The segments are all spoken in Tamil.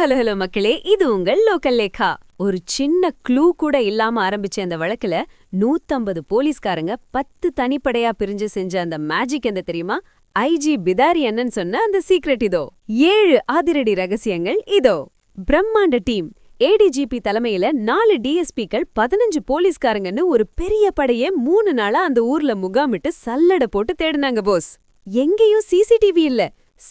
ஹலோ ஹலோ மக்களே, இது உங்கள் லோக்கல் லேக்கா. ஒரு சின்ன க்ளூ கூட இல்லாம ஆரம்பிச்ச அந்த வழக்குல 150 போலீஸ்காரங்க 10 தனிப்படையா பிரிஞ்சு செஞ்ச அந்த மேஜிக் என்ன தெரியுமா? ஐஜி பிதாரி அண்ணன் சொன்ன அந்த சீக்ரெட் இதோ. 7 அதிரடி ரகசியங்கள் இதோ. பிரம்மாண்ட டீம். ஏடிஜிபி தலைமையில 4 டிஎஸ்பிக்கள் 15 போலீஸ்காரங்கன்னு ஒரு பெரிய படையே 3 நாளா அந்த ஊர்ல முகாமிட்டு சல்லட போட்டு தேடினாங்க போஸ். எங்கேயும் சிசிடிவி இல்ல,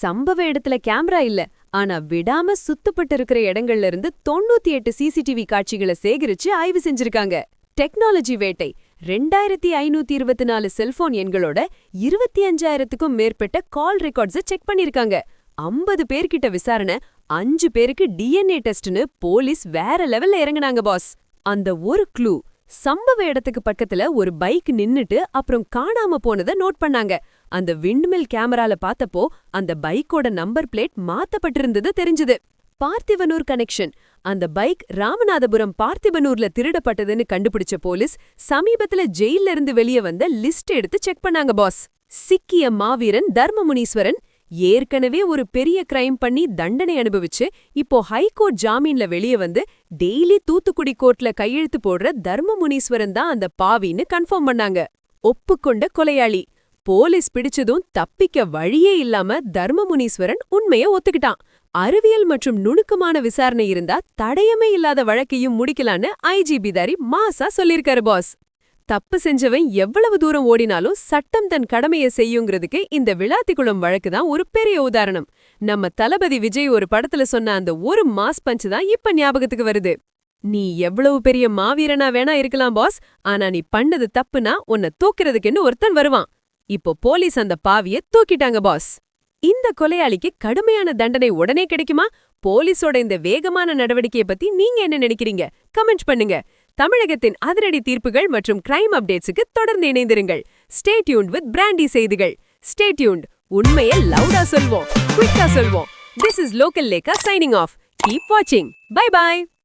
சம்பவ இடத்துல கேமரா இல்ல, ஆனா விடாம சுத்தப்பட்டு இருக்கிற இடங்கள்ல இருந்து 98 சிசிடிவி காட்சிகளை சேகரிச்சு ஆய்வு செஞ்சிருக்காங்க. டெக்னாலஜி வேட்டை. 2524 செல்போன் எண்களோட 25,000க்கும் மேற்பட்ட கால் ரெக்கார்ட்ஸை செக் பண்ணிருக்காங்க. 50 பேர்கிட்ட விசாரணை, 5 பேருக்கு டிஎன்ஏ டெஸ்ட்னு போலீஸ் வேற லெவல்ல இறங்குனாங்க பாஸ். அந்த ஒரு க்ளூ, சம்பவ இடத்துக்கு பக்கத்துல ஒரு பைக் நின்னுட்டு அப்புறம் காணாம போனதை நோட் பண்ணாங்க. அந்த விண்ட்மில் கேமரால பார்த்தப்போ அந்த பைக்கோட நம்பர் பிளேட் மாத்தப்பட்டிருந்தது தெரிஞ்சது. பார்த்திபனூர் கனெக்ஷன். அந்த பைக் ராமநாதபுரம் பார்த்திபனூர்ல திருடப்பட்டதுன்னு கண்டுபிடிச்ச போலீஸ் சமீபத்துல ஜெயில இருந்து வெளியே வந்த லிஸ்ட் எடுத்து செக் பண்ணாங்க பாஸ். சிக்கிய மாவீரன் தர்மமுனீஸ்வரன் ஏற்கனவே ஒரு பெரிய கிரைம் பண்ணி தண்டனை அனுபவிச்சு இப்போ ஹைகோர்ட் ஜாமீன்ல வெளியே வந்து டெய்லி தூத்துக்குடி கோர்ட்ல கையெழுத்து போடுற தர்மமுனீஸ்வரன் தான் அந்த பாவின்னு கன்ஃபார்ம் பண்ணாங்க. ஒப்புக்கொண்ட கொலையாளி. போலீஸ் பிடிச்சதும் தப்பிக்க வழியே இல்லாம தர்மமுனீஸ்வரன் உண்மைய ஒத்துக்கிட்டான். அறிவியல் மற்றும் நுணுக்கமான விசாரணை இருந்தா தடயமே இல்லாத வழக்கையும் முடிக்கலான்னு ஐஜி பிதாரி மாசா சொல்லிருக்காரு பாஸ். தப்பு செஞ்சவன் எவ்வளவு தூரம் ஓடினாலும் சட்டம் தன் கடமையை செய்யுங்கிறதுக்கு இந்த விளாத்திக்குளம் வழக்கு தான் ஒரு பெரிய உதாரணம். நம்ம தளபதி விஜய் ஒரு படத்துல சொன்ன அந்த ஒரு மாஸ் பஞ்ச் தான் இப்ப ஞாபகத்துக்கு வருது. நீ எவ்வளவு பெரிய மாவீரனா வேணா இருக்கலாம் பாஸ், ஆனா நீ பண்ணது தப்புனா உன்னை தூக்கிறதுக்குன்னு ஒருத்தன் வருவான். இப்போ போலீஸ் அந்த பாவிய தூக்கிட்டாங்க பாஸ். இந்த கொலையாளிக்கு கடுமையான தண்டனை உடனே கிடைக்குமா? போலீஸோட இந்த வேகமான நடவடிக்கையை பத்தி நீங்க என்ன நினைக்கிறீங்க? கமெண்ட் பண்ணுங்க. தமிழகத்தின் அதிரடி தீர்ப்புகள் மற்றும் கிரைம் அப்டேட்ஸுக்கு தொடர்ந்து இணைந்திருங்கள். ஸ்டே டியூன்ட் வித் பிராண்டி செய்திகள். Stay tuned. உண்மையை லவுடா சொல்வோம், குயிக்கா சொல்வோம். This is local Lekha signing off. Keep வாட்சிங். Bye by.